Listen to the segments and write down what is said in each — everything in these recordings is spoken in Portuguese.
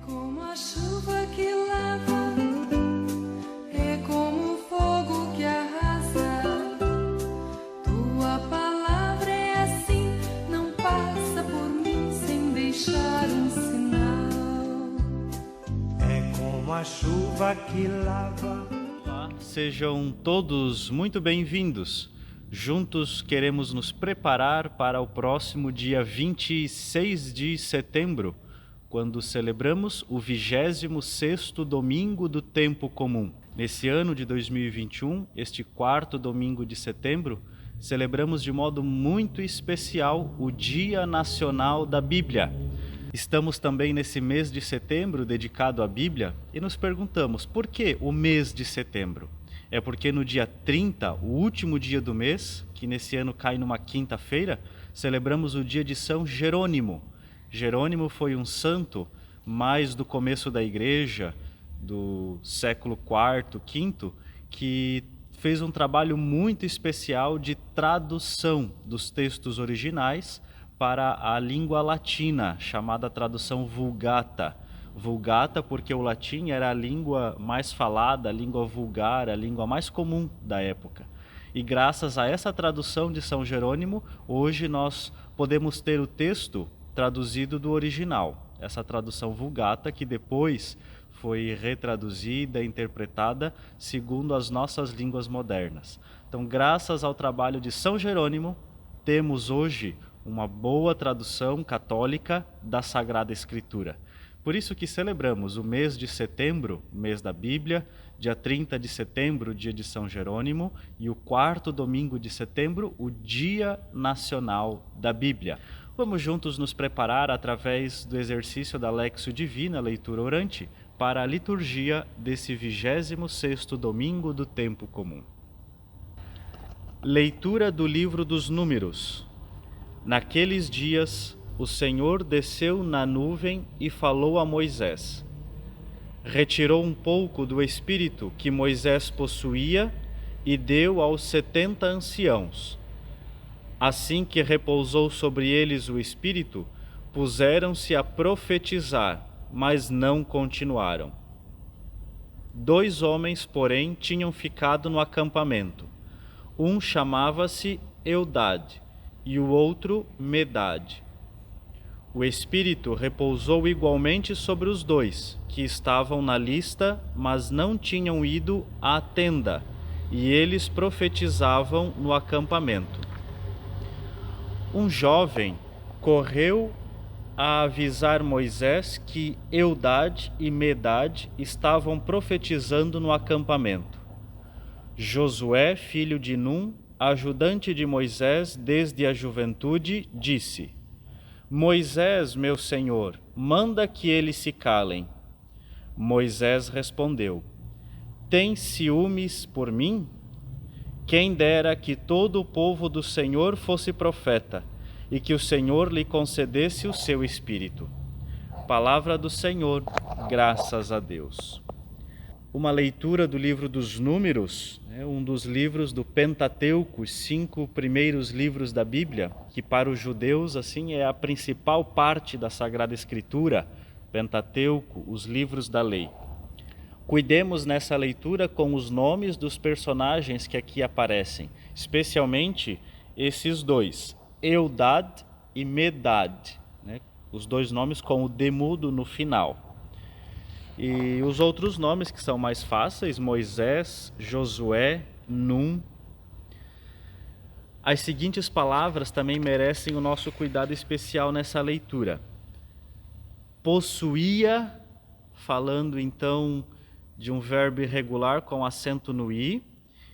como a chuva que lava, é como o fogo que arrasa. Tua palavra é assim, não passa por mim sem deixar um sinal. É como a chuva que lava. Olá, sejam todos muito bem-vindos. Juntos queremos nos preparar para o próximo dia 26 de setembro, quando celebramos o 26º domingo do tempo comum. Nesse ano de 2021, este quarto domingo de setembro, celebramos de modo muito especial o Dia Nacional da Bíblia. Estamos também nesse mês de setembro dedicado à Bíblia e nos perguntamos por que o mês de setembro? É porque no dia 30, o último dia do mês, que nesse ano cai numa quinta-feira, celebramos o dia de São Jerônimo. Jerônimo foi um santo mais do começo da igreja, do século IV, V, que fez um trabalho muito especial de tradução dos textos originais para a língua latina, chamada tradução Vulgata. Vulgata porque o latim era a língua mais falada, a língua vulgar, a língua mais comum da época. E graças a essa tradução de São Jerônimo, hoje nós podemos ter o texto traduzido do original. Essa tradução Vulgata que depois foi retraduzida, interpretada segundo as nossas línguas modernas. Então, graças ao trabalho de São Jerônimo, temos hoje uma boa tradução católica da Sagrada Escritura. Por isso que celebramos o mês de setembro, mês da Bíblia, dia 30 de setembro, dia de São Jerônimo, e o quarto domingo de setembro, o Dia Nacional da Bíblia. Vamos juntos nos preparar através do exercício da Léxio Divina, leitura orante, para a liturgia desse 26º domingo do tempo comum. Leitura do livro dos Números. Naqueles dias, o Senhor desceu na nuvem e falou a Moisés. Retirou um pouco do espírito que Moisés possuía e deu aos 70 anciãos. Assim que repousou sobre eles o espírito, puseram-se a profetizar, mas não continuaram. 2 homens, porém, tinham ficado no acampamento. Um chamava-se Eldade e o outro Medade. O Espírito repousou igualmente sobre os 2, que estavam na lista, mas não tinham ido à tenda, e eles profetizavam no acampamento. Um jovem correu a avisar Moisés que Eldade e Medade estavam profetizando no acampamento. Josué, filho de Num, ajudante de Moisés desde a juventude, disse: Moisés, meu senhor, manda que eles se calem. Moisés respondeu: Tens ciúmes por mim? Quem dera que todo o povo do Senhor fosse profeta, e que o Senhor lhe concedesse o seu espírito. Palavra do Senhor, graças a Deus. Uma leitura do livro dos Números, um dos livros do Pentateuco, os 5 primeiros livros da Bíblia, que para os judeus assim é a principal parte da Sagrada Escritura, Pentateuco, os livros da lei. Cuidemos nessa leitura com os nomes dos personagens que aqui aparecem, especialmente esses 2, Eldad e Medad, os 2 nomes com o demudo no final. E os outros nomes que são mais fáceis, Moisés, Josué, Num. As seguintes palavras também merecem o nosso cuidado especial nessa leitura. Possuía, falando então de um verbo irregular com acento no i,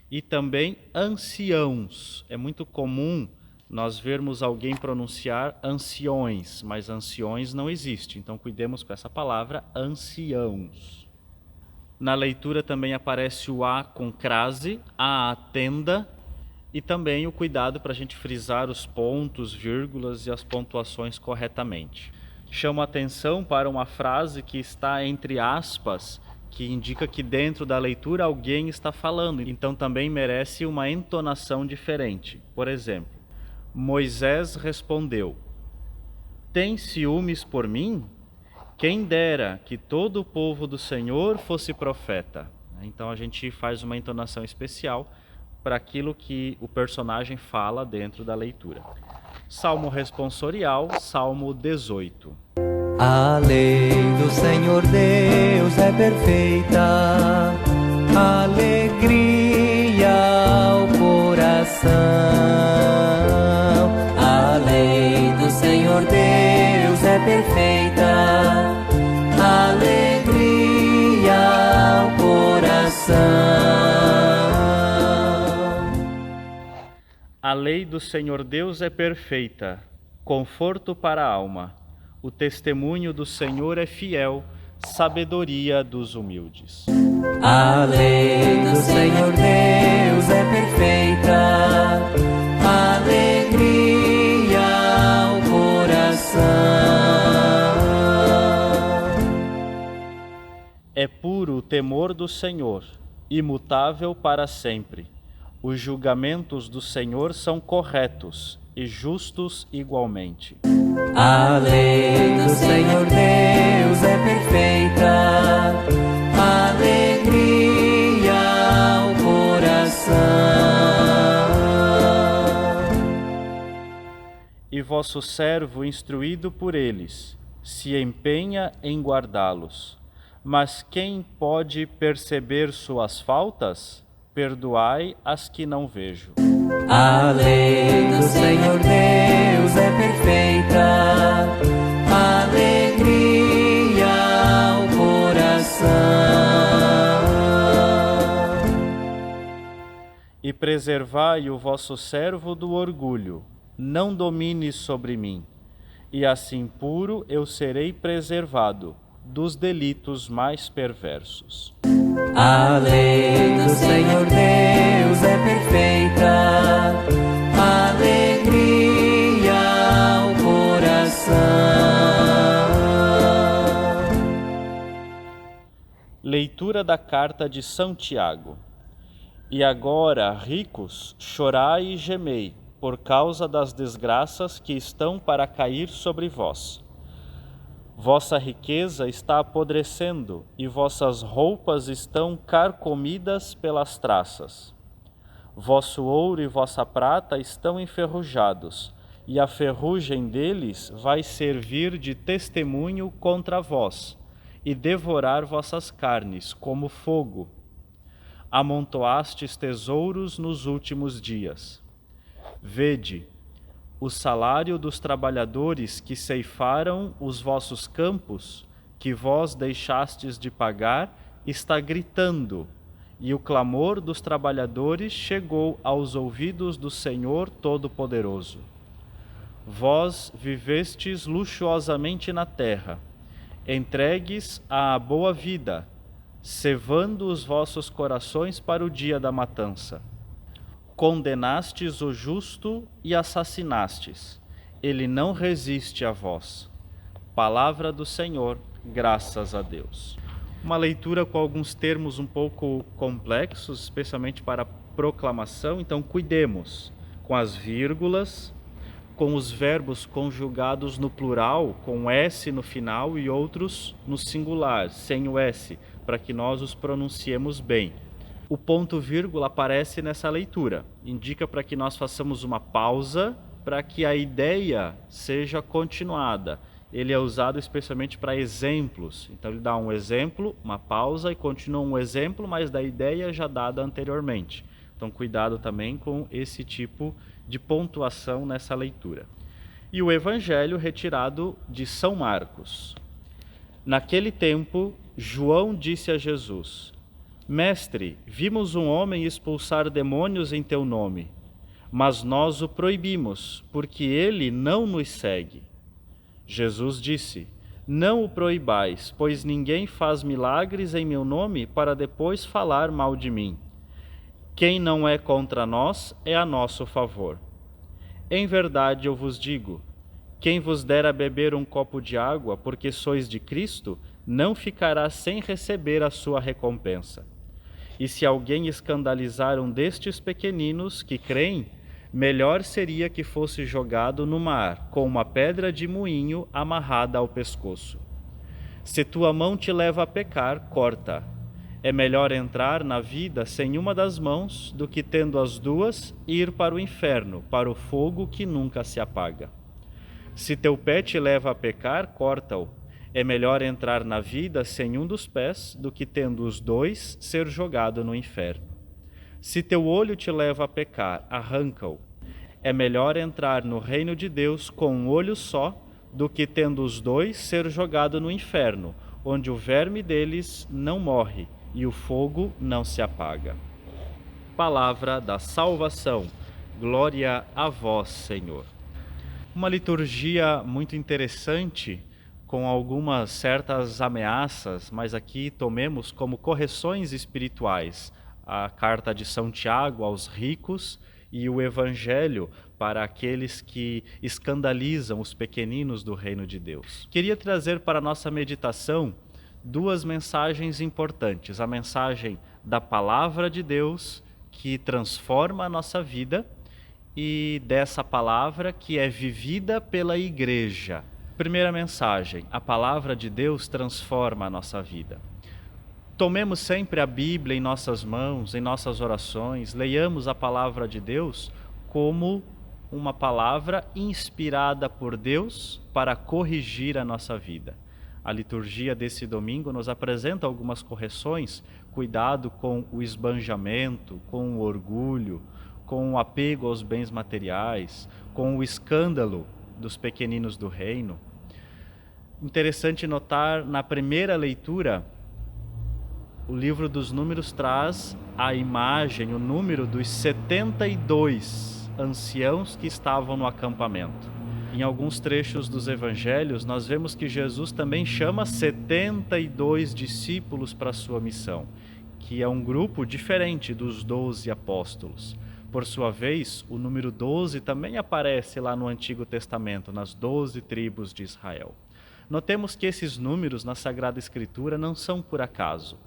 e também anciãos. É muito comum nós vermos alguém pronunciar anciões, mas anciões não existe, então cuidemos com essa palavra, anciãos. Na leitura também aparece o a com crase, a tenda, e também o cuidado para a gente frisar os pontos, vírgulas e as pontuações corretamente. Chamo a atenção para uma frase que está entre aspas, que indica que dentro da leitura alguém está falando, então também merece uma entonação diferente. Por exemplo, Moisés respondeu: Tens ciúmes por mim? Quem dera que todo o povo do Senhor fosse profeta. Então a gente faz uma entonação especial para aquilo que o personagem fala dentro da leitura. Salmo responsorial, Salmo 18. A lei do Senhor Deus é perfeita, alegria ao coração. A lei do Senhor Deus é perfeita, alegria ao coração. A lei do Senhor Deus é perfeita, conforto para a alma. O testemunho do Senhor é fiel, sabedoria dos humildes. A lei do Senhor Deus é perfeita, alegria ao coração. É puro o temor do Senhor, imutável para sempre. Os julgamentos do Senhor são corretos e justos igualmente. A lei do Senhor Deus é perfeita, alegria ao coração. E vosso servo, instruído por eles, se empenha em guardá-los. Mas quem pode perceber suas faltas? Perdoai as que não vejo. A lei do Senhor Deus é perfeita, alegria ao coração. E preservai o vosso servo do orgulho, não domine sobre mim, e assim puro eu serei preservado dos delitos mais perversos. A lei do Senhor Deus é perfeita, alegria ao coração. Leitura da carta de São Tiago. E agora, ricos, chorai e gemei, por causa das desgraças que estão para cair sobre vós. Vossa riqueza está apodrecendo, e vossas roupas estão carcomidas pelas traças. Vosso ouro e vossa prata estão enferrujados, e a ferrugem deles vai servir de testemunho contra vós, e devorar vossas carnes como fogo. Amontoastes tesouros nos últimos dias. Vede, o salário dos trabalhadores que ceifaram os vossos campos, que vós deixastes de pagar, está gritando, e o clamor dos trabalhadores chegou aos ouvidos do Senhor Todo-Poderoso. Vós vivestes luxuosamente na terra, entregues à boa vida, cevando os vossos corações para o dia da matança. Condenastes o justo e assassinastes. Ele não resiste a vós. Palavra do Senhor, graças a Deus. Uma leitura com alguns termos um pouco complexos, especialmente para proclamação, então cuidemos com as vírgulas, com os verbos conjugados no plural, com S no final e outros no singular, sem o S, para que nós os pronunciemos bem. O ponto vírgula aparece nessa leitura, indica para que nós façamos uma pausa para que a ideia seja continuada. Ele é usado especialmente para exemplos, então ele dá um exemplo, uma pausa e continua um exemplo, mas da ideia já dada anteriormente. Então cuidado também com esse tipo de pontuação nessa leitura. E o Evangelho retirado de São Marcos. Naquele tempo, João disse a Jesus: Mestre, vimos um homem expulsar demônios em teu nome, mas nós o proibimos, porque ele não nos segue. Jesus disse: Não o proibais, pois ninguém faz milagres em meu nome para depois falar mal de mim. Quem não é contra nós é a nosso favor. Em verdade eu vos digo, quem vos der a beber um copo de água, porque sois de Cristo, não ficará sem receber a sua recompensa. E se alguém escandalizar um destes pequeninos que creem, melhor seria que fosse jogado no mar, com uma pedra de moinho amarrada ao pescoço. Se tua mão te leva a pecar, corta. É melhor entrar na vida sem uma das mãos do que, tendo as duas, ir para o inferno, para o fogo que nunca se apaga. Se teu pé te leva a pecar, corta-o. É melhor entrar na vida sem um dos pés do que, tendo os dois, ser jogado no inferno. Se teu olho te leva a pecar, arranca-o. É melhor entrar no reino de Deus com um olho só do que, tendo os dois, ser jogado no inferno, onde o verme deles não morre e o fogo não se apaga. Palavra da salvação. Glória a vós, Senhor. Uma liturgia muito interessante, com algumas certas ameaças, mas aqui tomemos como correções espirituais a carta de São Tiago aos ricos e o Evangelho para aqueles que escandalizam os pequeninos do reino de Deus. Queria trazer para a nossa meditação duas mensagens importantes. A mensagem da Palavra de Deus, que transforma a nossa vida, e dessa palavra que é vivida pela Igreja. Primeira mensagem: a Palavra de Deus transforma a nossa vida. Tomemos sempre a Bíblia em nossas mãos, em nossas orações, leiamos a Palavra de Deus como uma palavra inspirada por Deus para corrigir a nossa vida. A liturgia desse domingo nos apresenta algumas correções: cuidado com o esbanjamento, com o orgulho, com o apego aos bens materiais, com o escândalo dos pequeninos do reino. Interessante notar, na primeira leitura, o livro dos Números traz a imagem, o número dos 72 anciãos que estavam no acampamento. Em alguns trechos dos evangelhos, nós vemos que Jesus também chama 72 discípulos para a sua missão, que é um grupo diferente dos 12 apóstolos. Por sua vez, o número 12 também aparece lá no Antigo Testamento, nas 12 tribos de Israel. Notemos que esses números na Sagrada Escritura não são por acaso.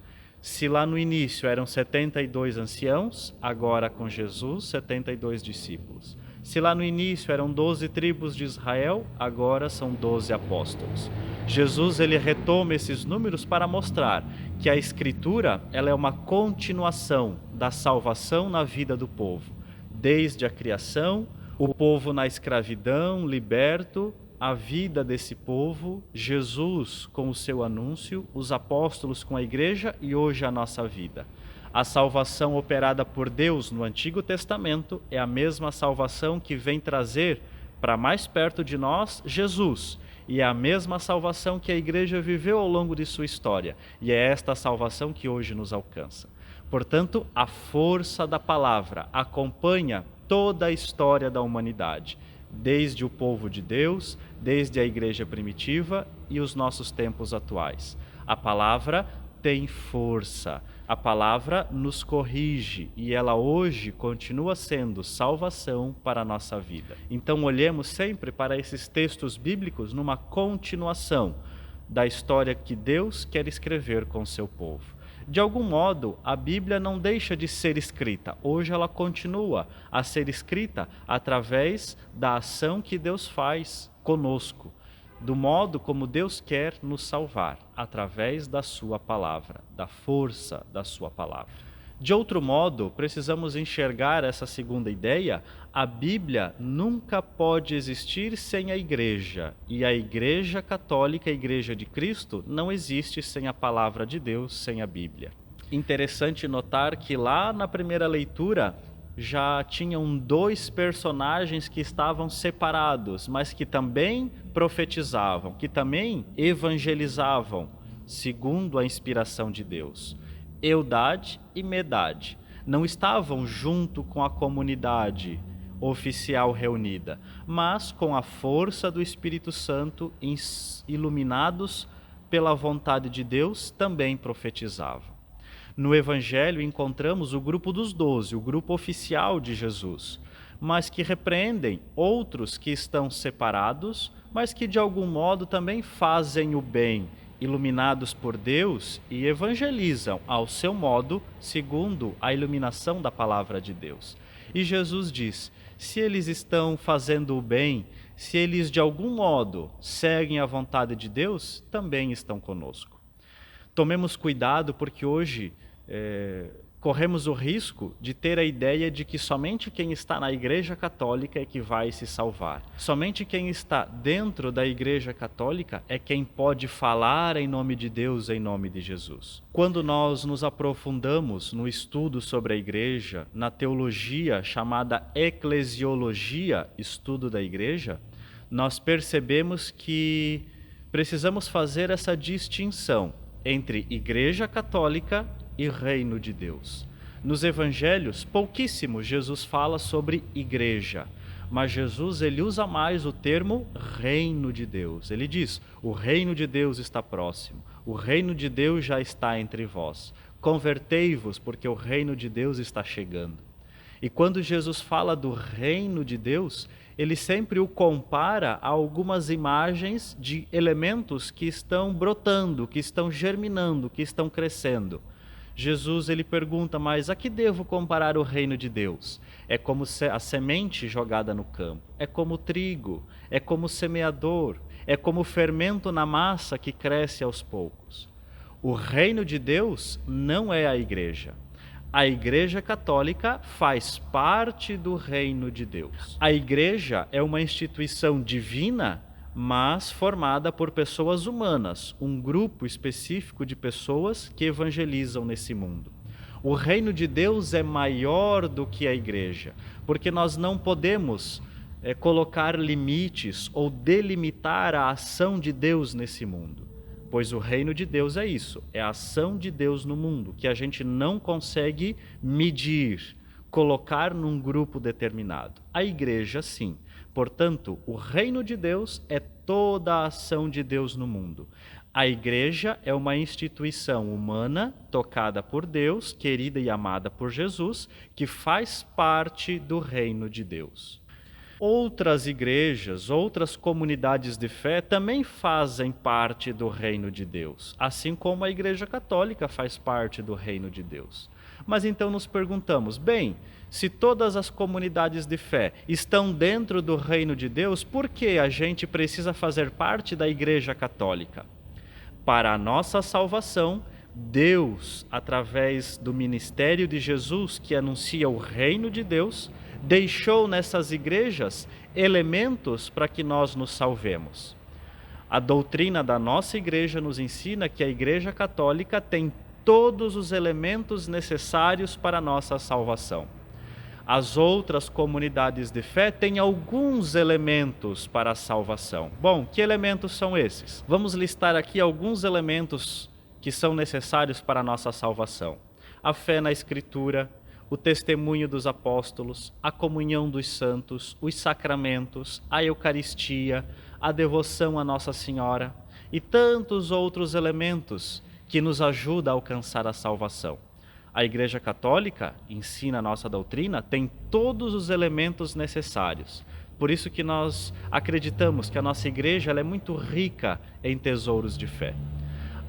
Se lá no início eram 72 anciãos, agora com Jesus, 72 discípulos. Se lá no início eram 12 tribos de Israel, agora são 12 apóstolos. Jesus ele retoma esses números para mostrar que a Escritura ela é uma continuação da salvação na vida do povo. Desde a criação, o povo na escravidão, liberto, a vida desse povo, Jesus com o seu anúncio, os apóstolos com a igreja e hoje a nossa vida. A salvação operada por Deus no Antigo Testamento é a mesma salvação que vem trazer para mais perto de nós Jesus. E é a mesma salvação que a igreja viveu ao longo de sua história. E é esta salvação que hoje nos alcança. Portanto, a força da palavra acompanha toda a história da humanidade, desde o povo de Deus, desde a igreja primitiva e os nossos tempos atuais. A palavra tem força, a palavra nos corrige e ela hoje continua sendo salvação para a nossa vida. Então olhemos sempre para esses textos bíblicos numa continuação da história que Deus quer escrever com o seu povo. De algum modo, a Bíblia não deixa de ser escrita. Hoje ela continua a ser escrita através da ação que Deus faz conosco, do modo como Deus quer nos salvar, através da sua palavra, da força da sua palavra. De outro modo, precisamos enxergar essa segunda ideia: a Bíblia nunca pode existir sem a Igreja, e a Igreja Católica, a Igreja de Cristo, não existe sem a Palavra de Deus, sem a Bíblia. Interessante notar que lá na primeira leitura já tinham dois personagens que estavam separados, mas que também profetizavam, que também evangelizavam, segundo a inspiração de Deus. Eudade e Medade não estavam junto com a comunidade oficial reunida, mas com a força do Espírito Santo, iluminados pela vontade de Deus, também profetizavam. No Evangelho encontramos o grupo dos 12, o grupo oficial de Jesus, mas que repreendem outros que estão separados, mas que de algum modo também fazem o bem, iluminados por Deus, e evangelizam ao seu modo, segundo a iluminação da palavra de Deus. E Jesus diz: se eles estão fazendo o bem, se eles de algum modo seguem a vontade de Deus, também estão conosco. Tomemos cuidado, porque hoje corremos o risco de ter a ideia de que somente quem está na Igreja Católica é que vai se salvar. Somente quem está dentro da Igreja Católica é quem pode falar em nome de Deus, em nome de Jesus. Quando nós nos aprofundamos no estudo sobre a Igreja, na teologia chamada eclesiologia, estudo da Igreja, nós percebemos que precisamos fazer essa distinção entre Igreja Católica e Reino de Deus. Nos Evangelhos, pouquíssimo Jesus fala sobre igreja, mas Jesus ele usa mais o termo Reino de Deus. Ele diz: o Reino de Deus está próximo, o Reino de Deus já está entre vós. Convertei-vos, porque o Reino de Deus está chegando. E quando Jesus fala do Reino de Deus, ele sempre o compara a algumas imagens de elementos que estão brotando, que estão germinando, que estão crescendo. Jesus ele pergunta: mas a que devo comparar o reino de Deus? É como a semente jogada no campo, é como o trigo, é como o semeador, é como o fermento na massa que cresce aos poucos. O reino de Deus não é a igreja. A Igreja Católica faz parte do reino de Deus. A igreja é uma instituição divina, mas formada por pessoas humanas, um grupo específico de pessoas que evangelizam nesse mundo. O reino de Deus é maior do que a igreja, porque nós não podemos colocar limites ou delimitar a ação de Deus nesse mundo, pois o reino de Deus é isso, é a ação de Deus no mundo, que a gente não consegue medir, colocar num grupo determinado. A igreja, sim. Portanto, o reino de Deus é toda a ação de Deus no mundo. A igreja é uma instituição humana, tocada por Deus, querida e amada por Jesus, que faz parte do reino de Deus. Outras igrejas, outras comunidades de fé também fazem parte do reino de Deus, assim como a Igreja Católica faz parte do reino de Deus. Mas então nos perguntamos, bem, se todas as comunidades de fé estão dentro do reino de Deus, por que a gente precisa fazer parte da Igreja Católica? Para a nossa salvação, Deus, através do ministério de Jesus, que anuncia o reino de Deus, deixou nessas igrejas elementos para que nós nos salvemos. A doutrina da nossa igreja nos ensina que a Igreja Católica tem todos os elementos necessários para a nossa salvação. As outras comunidades de fé têm alguns elementos para a salvação. Bom, que elementos são esses? Vamos listar aqui alguns elementos que são necessários para a nossa salvação. A fé na Escritura, o testemunho dos apóstolos, a comunhão dos santos, os sacramentos, a Eucaristia, a devoção à Nossa Senhora e tantos outros elementos que nos ajudam a alcançar a salvação. A Igreja Católica, ensina a nossa doutrina, tem todos os elementos necessários. Por isso que nós acreditamos que a nossa igreja ela é muito rica em tesouros de fé.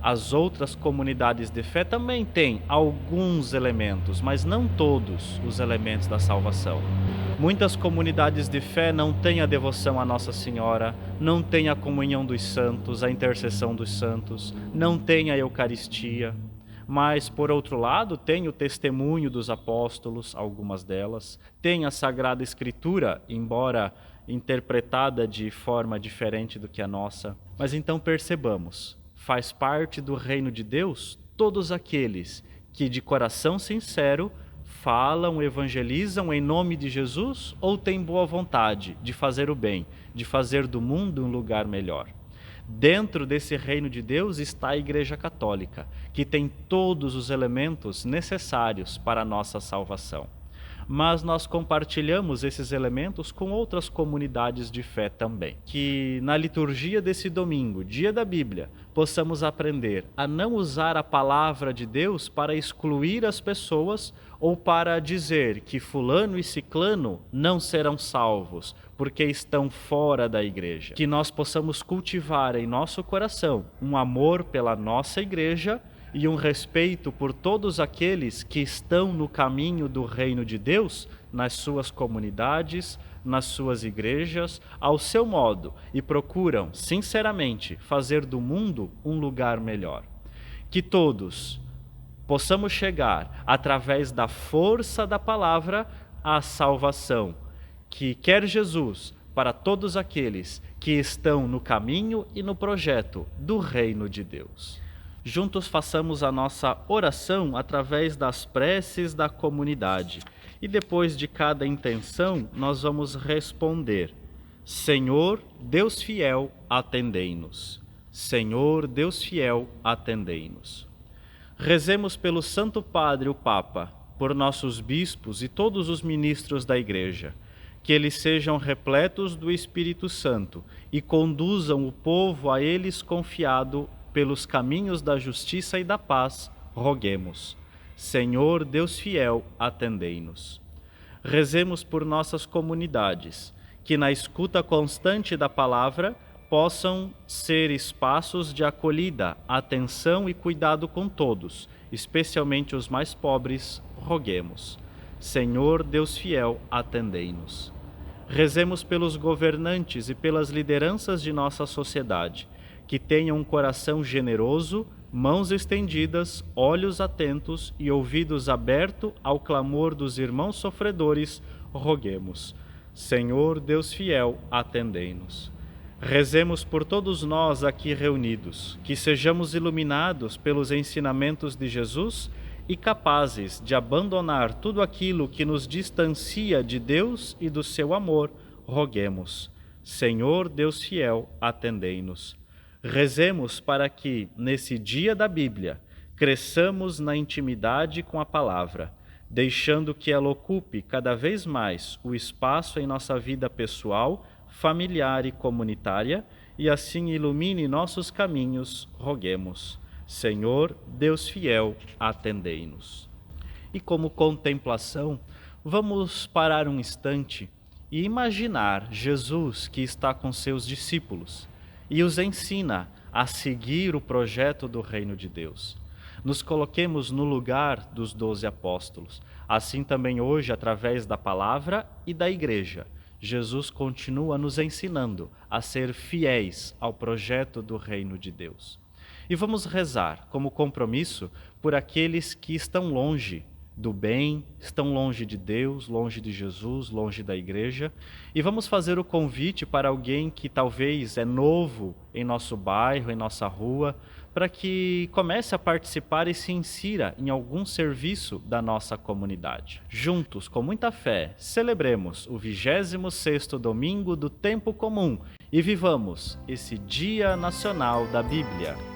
As outras comunidades de fé também têm alguns elementos, mas não todos os elementos da salvação. Muitas comunidades de fé não têm a devoção à Nossa Senhora, não têm a comunhão dos santos, a intercessão dos santos, não têm a Eucaristia. Mas, por outro lado, tem o testemunho dos apóstolos, algumas delas, tem a Sagrada Escritura, embora interpretada de forma diferente do que a nossa. Mas então percebamos, faz parte do reino de Deus todos aqueles que de coração sincero falam, evangelizam em nome de Jesus ou têm boa vontade de fazer o bem, de fazer do mundo um lugar melhor. Dentro desse reino de Deus está a Igreja Católica, que tem todos os elementos necessários para a nossa salvação. Mas nós compartilhamos esses elementos com outras comunidades de fé também. Que na liturgia desse domingo, dia da Bíblia, possamos aprender a não usar a palavra de Deus para excluir as pessoas ou para dizer que fulano e ciclano não serão salvos porque estão fora da igreja. Que nós possamos cultivar em nosso coração um amor pela nossa igreja e um respeito por todos aqueles que estão no caminho do reino de Deus, nas suas comunidades, nas suas igrejas ao seu modo e procuram, sinceramente, fazer do mundo um lugar melhor. Que todos possamos chegar, através da força da palavra, à salvação, que quer Jesus para todos aqueles que estão no caminho e no projeto do Reino de Deus. Juntos façamos a nossa oração através das preces da comunidade. E depois de cada intenção, nós vamos responder: Senhor, Deus fiel, atendei-nos. Senhor, Deus fiel, atendei-nos. Rezemos pelo Santo Padre, o Papa, por nossos bispos e todos os ministros da Igreja, que eles sejam repletos do Espírito Santo e conduzam o povo a eles confiado pelos caminhos da justiça e da paz, roguemos. Senhor, Deus fiel, atendei-nos. Rezemos por nossas comunidades, que na escuta constante da palavra possam ser espaços de acolhida, atenção e cuidado com todos, especialmente os mais pobres, roguemos. Senhor, Deus fiel, atendei-nos. Rezemos pelos governantes e pelas lideranças de nossa sociedade, que tenham um coração generoso, mãos estendidas, olhos atentos e ouvidos abertos ao clamor dos irmãos sofredores, roguemos. Senhor, Deus fiel, atendei-nos. Rezemos por todos nós aqui reunidos, que sejamos iluminados pelos ensinamentos de Jesus e capazes de abandonar tudo aquilo que nos distancia de Deus e do seu amor, roguemos. Senhor, Deus fiel, atendei-nos. Rezemos para que, nesse dia da Bíblia, cresçamos na intimidade com a palavra, deixando que ela ocupe cada vez mais o espaço em nossa vida pessoal, familiar e comunitária, e assim ilumine nossos caminhos, roguemos. Senhor, Deus fiel, atendei-nos. E como contemplação, vamos parar um instante e imaginar Jesus que está com seus discípulos e os ensina a seguir o projeto do Reino de Deus. Nos coloquemos no lugar dos 12 apóstolos. Assim também hoje, através da palavra e da igreja, Jesus continua nos ensinando a ser fiéis ao projeto do Reino de Deus. E vamos rezar como compromisso por aqueles que estão longe do bem, estão longe de Deus, longe de Jesus, longe da igreja. E vamos fazer o convite para alguém que talvez é novo em nosso bairro, em nossa rua, para que comece a participar e se insira em algum serviço da nossa comunidade. Juntos, com muita fé, celebremos o 26º domingo do tempo comum e vivamos esse Dia Nacional da Bíblia.